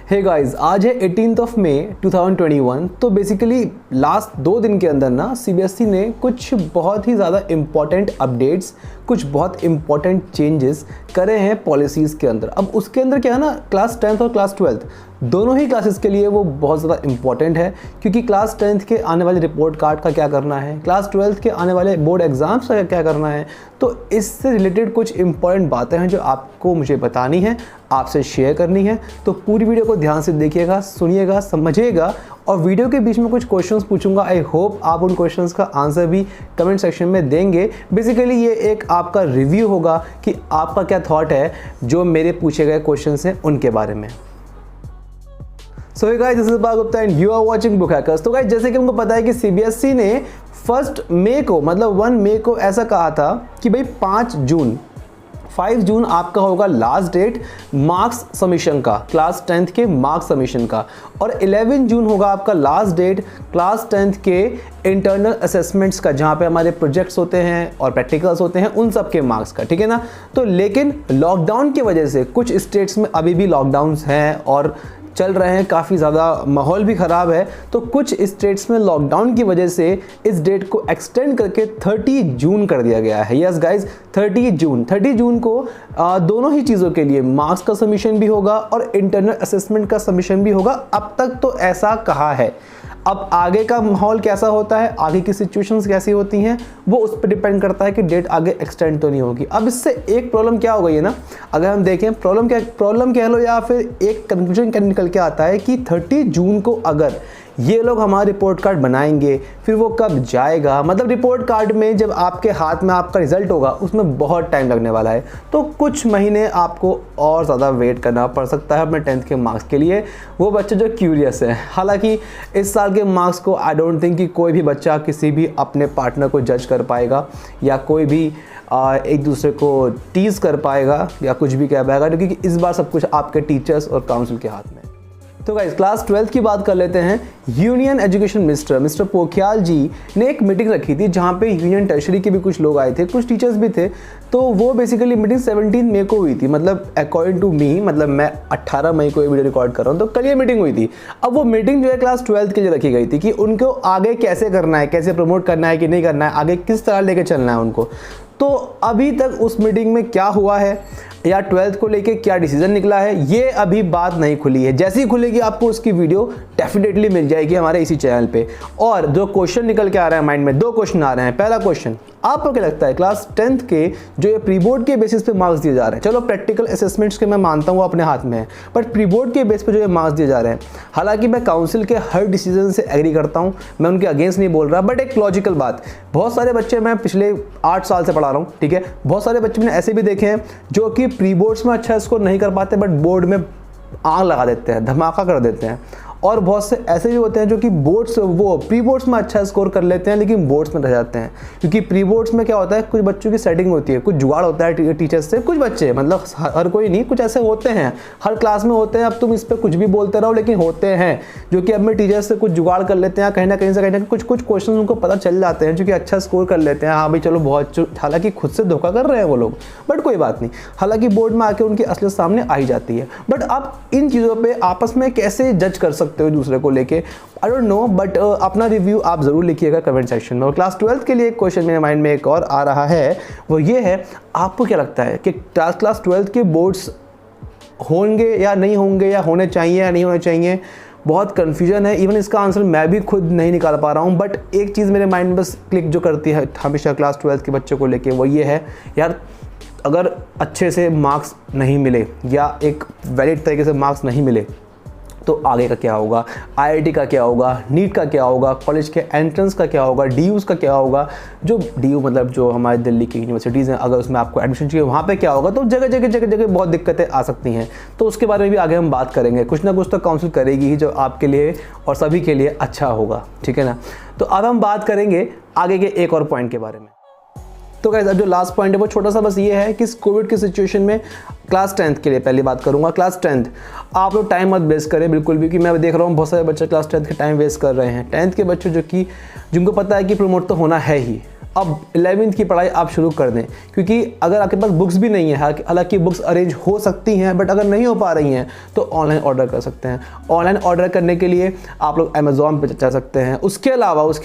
Hey guys, आज है 18th of May 2021। तो बेसिकली लास्ट 2 दिन के अंदर ना सीबीएसई ने कुछ बहुत ही ज़्यादा इम्पॉर्टेंट अपडेट्स, कुछ बहुत इम्पॉर्टेंट चेंजेस करे हैं पॉलिसीज़ के अंदर। अब उसके अंदर क्या है ना, क्लास 10th और क्लास 12th दोनों ही क्लासेस के लिए वो बहुत ज़्यादा इम्पॉर्टेंट है, क्योंकि क्लास 10th के आने वाले रिपोर्ट कार्ड का क्या करना है, क्लास 12th के आने वाले बोर्ड एग्ज़ाम्स का क्या करना है। तो इससे रिलेटेड कुछ इंपॉर्टेंट बातें हैं जो आपको मुझे बतानी है, आपसे शेयर करनी है। तो पूरी वीडियो को ध्यान से देखिएगा, सुनिएगा, समझिएगा। और वीडियो के बीच में कुछ क्वेश्चंस पूछूंगा। आई होप आप उन क्वेश्चंस का आंसर भी कमेंट सेक्शन में देंगे। बेसिकली ये एक आपका रिव्यू होगा कि आपका क्या थॉट है जो मेरे पूछे गए क्वेश्चंस हैं उनके बारे में। So hey guys, this is Parth Gupta and you are watching Book Hackers. तो गाइस, जैसे कि हमको पता है कि सीबीएसई ने 1 मई को, मतलब 1 मई को ऐसा कहा था कि भाई 5 जून आपका होगा लास्ट डेट मार्क्स सबमिशन का, क्लास 10th के मार्क्स सबमिशन का, और 11 जून होगा आपका लास्ट डेट क्लास 10th के इंटरनल असेसमेंट्स का, जहाँ पे हमारे प्रोजेक्ट्स होते हैं और प्रैक्टिकल्स होते हैं, उन सब के मार्क्स का, ठीक है ना। तो लेकिन लॉकडाउन की वजह से कुछ स्टेट्स में अभी भी लॉकडाउन्स हैं और चल रहे हैं, काफ़ी ज़्यादा माहौल भी ख़राब है। तो कुछ स्टेट्स में लॉकडाउन की वजह से इस डेट को एक्सटेंड करके 30 जून कर दिया गया है। यस गाइज, 30 जून को दोनों ही चीज़ों के लिए मार्क्स का सबमिशन भी होगा और इंटरनल असेसमेंट का सबमिशन भी होगा। अब तक तो ऐसा कहा है। अब आगे का माहौल कैसा होता है, आगे की सिचुएशंस कैसी होती हैं, वो उस पर डिपेंड करता है कि डेट आगे एक्सटेंड तो नहीं होगी। अब इससे एक प्रॉब्लम क्या हो गई है ना, अगर हम देखें प्रॉब्लम कह लो या फिर एक कंक्लूजन क्या निकल के आता है कि 30 जून को अगर ये लोग हमारा रिपोर्ट कार्ड बनाएंगे, फिर वो कब जाएगा, मतलब रिपोर्ट कार्ड में जब आपके हाथ में आपका रिजल्ट होगा उसमें बहुत टाइम लगने वाला है। तो कुछ महीने आपको और ज़्यादा वेट करना पड़ सकता है अपने 10th के मार्क्स के लिए, वो बच्चे जो क्यूरियस है। हालांकि इस साल के मार्क्स को आई डोंट थिंक कि कोई भी बच्चा किसी भी अपने पार्टनर को जज कर पाएगा या कोई भी एक दूसरे को टीज़ कर पाएगा या कुछ भी कह पाएगा, क्योंकि इस बार सब कुछ आपके टीचर्स और काउंसिल के हाथ में। तो गाइस, क्लास 12th की बात कर लेते हैं। यूनियन एजुकेशन मिनिस्टर पोखरियाल जी ने एक मीटिंग रखी थी जहां पे यूनियन टर्शरी के भी कुछ लोग आए थे, कुछ टीचर्स भी थे। तो वो बेसिकली मीटिंग 17 मई को हुई थी, मतलब अकॉर्डिंग टू मी, मतलब मैं 18 मई को ये वीडियो रिकॉर्ड कर रहा हूँ, तो कल ये मीटिंग हुई थी। अब वो मीटिंग जो है क्लास 12th के लिए रखी गई थी कि उनको आगे कैसे करना है, कैसे प्रमोट करना है कि नहीं करना है, आगे किस तरह लेके चलना है उनको। तो अभी तक उस मीटिंग में क्या हुआ है या 12th को लेके क्या डिसीजन निकला है, ये अभी बात नहीं खुली है। जैसे ही खुलेगी आपको उसकी वीडियो डेफिनेटली मिल जाएगी हमारे इसी चैनल पे। और जो क्वेश्चन निकल के आ रहा है माइंड में, 2 क्वेश्चन आ रहे हैं। पहला क्वेश्चन, आपको क्या लगता है क्लास 10th के जो ये प्री बोर्ड के बेसिस पे मार्क्स दिए जा रहे हैं, चलो प्रैक्टिकल असेसमेंट्स के मैं मानता हूँ अपने हाथ में है, बट प्री बोर्ड के बेस पे जो ये मार्क्स दिए जा रहे हैं, हालांकि मैं काउंसिल के हर डिसीजन से एग्री करता हूँ, मैं उनके अगेंस्ट नहीं बोल रहा, बट एक लॉजिकल बात, बहुत सारे बच्चे, मैं पिछले 8 साल से पढ़ा रहा हूँ, ठीक है, बहुत सारे बच्चे मैंने ऐसे भी देखे हैं जो कि प्री बोर्ड्स में अच्छा स्कोर नहीं कर पाते बट बोर्ड में आग लगा देते हैं, धमाका कर देते हैं। और बहुत से ऐसे भी होते हैं जो कि प्री बोर्ड्स में अच्छा स्कोर कर लेते हैं लेकिन बोर्ड्स में रह जाते हैं, क्योंकि प्री बोर्ड्स में क्या होता है, कुछ बच्चों की सेटिंग होती है, कुछ जुगाड़ होता है टीचर्स से। कुछ बच्चे, मतलब हर कोई नहीं, कुछ ऐसे होते हैं, हर क्लास में होते हैं। अब तुम इस पर कुछ भी बोलते रहो, लेकिन होते हैं जो कि अपने टीचर्स से कुछ जुगाड़ कर लेते हैं, कहीं ना कहीं से कुछ क्वेश्चन उनको पता चल जाते हैं जो कि अच्छा स्कोर कर लेते हैं। हाँ भाई चलो, बहुत, हालांकि खुद से धोखा कर रहे हैं वो लोग, बट कोई बात नहीं, हालांकि बोर्ड में आके उनकी असलियत सामने आ ही जाती है। बट आप इन चीज़ों पर आपस में कैसे जज कर सकते हो दूसरे को लेके, आई डोंट नो, बट अपना रिव्यू आप जरूर लिखिएगा कमेंट सेक्शन में। और क्लास 12th के लिए एक क्वेश्चन मेरे माइंड में एक और आ रहा है, वो ये है, आपको क्या लगता है कि क्लास 12th के बोर्ड्स होंगे या नहीं होंगे, या होने चाहिए या नहीं होने चाहिए? बहुत कन्फ्यूजन है, इवन इसका आंसर मैं भी खुद नहीं निकाल पा रहा हूँ। बट एक चीज़ मेरे माइंड में बस क्लिक जो करती है हमेशा क्लास 12th के बच्चों को लेके, वो ये है, यार अगर अच्छे से मार्क्स नहीं मिले या एक वैलिड तरीके से मार्क्स नहीं मिले तो आगे का क्या होगा, आईआईटी का क्या होगा, नीट का क्या होगा, कॉलेज के एंट्रेंस का क्या होगा, डीयूज़ का क्या होगा, जो डीयू मतलब जो हमारे दिल्ली की यूनिवर्सिटीज़ हैं, अगर उसमें आपको एडमिशन चाहिए वहाँ पे क्या होगा। तो जगह बहुत दिक्कतें आ सकती हैं, तो उसके बारे में भी आगे हम बात करेंगे। कुछ ना कुछ तो काउंसिल करेगी ही जो आपके लिए और सभी के लिए अच्छा होगा, ठीक है ना। तो अब हम बात करेंगे आगे के एक और पॉइंट के बारे में। तो गाइस, अब जो लास्ट पॉइंट है वो छोटा सा बस ये है कि कोविड की सिचुएशन में क्लास 10th के लिए पहली बात करूंगा। क्लास 10th आप लोग टाइम मत वेस्ट करें बिल्कुल भी, कि मैं देख रहा हूँ बहुत सारे बच्चे क्लास 10th के टाइम वेस्ट कर रहे हैं। 10th के बच्चे जो कि जिनको पता है कि प्रमोट तो होना है ही, अब 11वीं की पढ़ाई आप शुरू कर दें, क्योंकि अगर आपके पास बुक्स भी नहीं है, हालांकि बुक्स अरेंज हो सकती हैं, बट अगर नहीं हो पा रही हैं तो ऑनलाइन ऑर्डर कर सकते हैं। ऑनलाइन ऑर्डर करने के लिए आप लोग अमेज़ॉन पे जा सकते हैं। उसके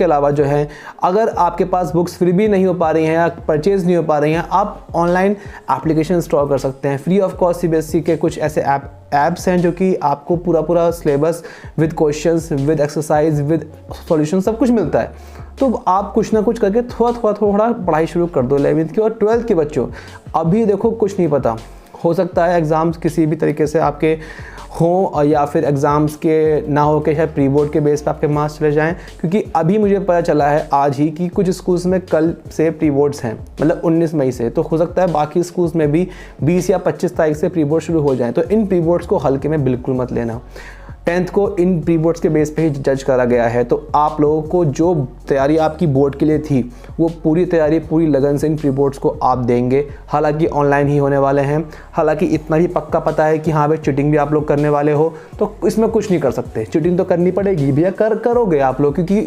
अलावा जो है, अगर आपके पास बुक्स फिर भी नहीं हो पा रही हैं या परचेज़ नहीं हो पा रही हैं, आप ऑनलाइन एप्लीकेशन इंस्टॉल कर सकते हैं। फ्री ऑफ कॉस्ट सीबीएसई के कुछ ऐसे ऐप्स हैं जो कि आपको पूरा syllabus with questions, with exercise, with solution सब कुछ मिलता है। तो आप कुछ ना कुछ करके थोड़ा पढ़ाई शुरू कर दो 11वीं की और 12th के बच्चों। अभी देखो कुछ नहीं पता, हो सकता है एग्ज़ाम्स किसी भी तरीके से आपके हों या फिर एग्ज़ाम्स के ना हो के शायद प्री बोर्ड के बेस पे आपके मार्क्स चले जाएं, क्योंकि अभी मुझे पता चला है आज ही कि कुछ स्कूल्स में कल से प्री बोर्ड्स हैं, मतलब 19 मई से। तो हो सकता है बाकी स्कूल्स में भी 20 या 25 तारीख से प्री बोर्ड शुरू हो जाएं। तो इन प्री बोर्ड्स को हल्के में बिल्कुल मत लेना। 10th को इन प्री बोर्ड्स के बेस पे ही जज करा गया है। तो आप लोगों को जो तैयारी आपकी बोर्ड के लिए थी, वो पूरी तैयारी पूरी लगन से इन प्री बोर्ड्स को आप देंगे। हालांकि ऑनलाइन ही होने वाले हैं, हालांकि इतना भी पक्का पता है कि हाँ भाई चीटिंग भी आप लोग करने वाले हो, तो इसमें कुछ नहीं कर सकते। चीटिंग तो करनी पड़ेगी भैया, करोगे आप लोग, क्योंकि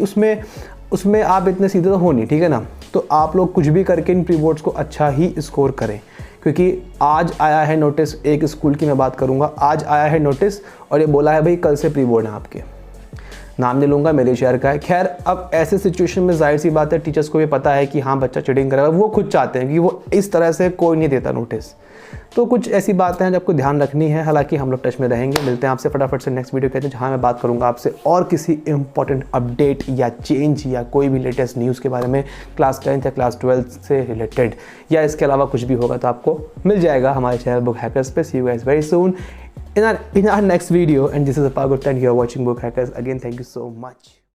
उसमें आप इतने सीधे तो हो नहीं, ठीक है ना। तो आप लोग कुछ भी करके इन प्री बोर्ड्स को अच्छा ही स्कोर करें, क्योंकि आज आया है नोटिस, एक स्कूल की मैं बात करूंगा, आज आया है नोटिस और ये बोला है भाई कल से प्री बोर्ड है आपके। नाम नहीं लूँगा, मेरे शहर का है। खैर, अब ऐसे सिचुएशन में जाहिर सी बात है टीचर्स को भी पता है कि हाँ बच्चा चीटिंग करेगा, वो खुद चाहते हैं कि वो इस तरह से कोई नहीं देता नोटिस। तो कुछ ऐसी बातें हैं जो आपको ध्यान रखनी है। हालांकि हम लोग टच में रहेंगे। मिलते हैं आपसे फटाफट से नेक्स्ट वीडियो कहते हैं, जहाँ मैं बात करूँगा आपसे और किसी इंपॉर्टेंट अपडेट या चेंज या कोई भी लेटेस्ट न्यूज़ के बारे में, क्लास 10th या क्लास 12th से रिलेटेड, या इसके अलावा कुछ भी होगा तो आपको मिल जाएगा हमारे चैनल बुक हैकर्स पे। See you guys very soon in our next video, and this is Apago and you are watching Book Hackers. Again, thank you so much.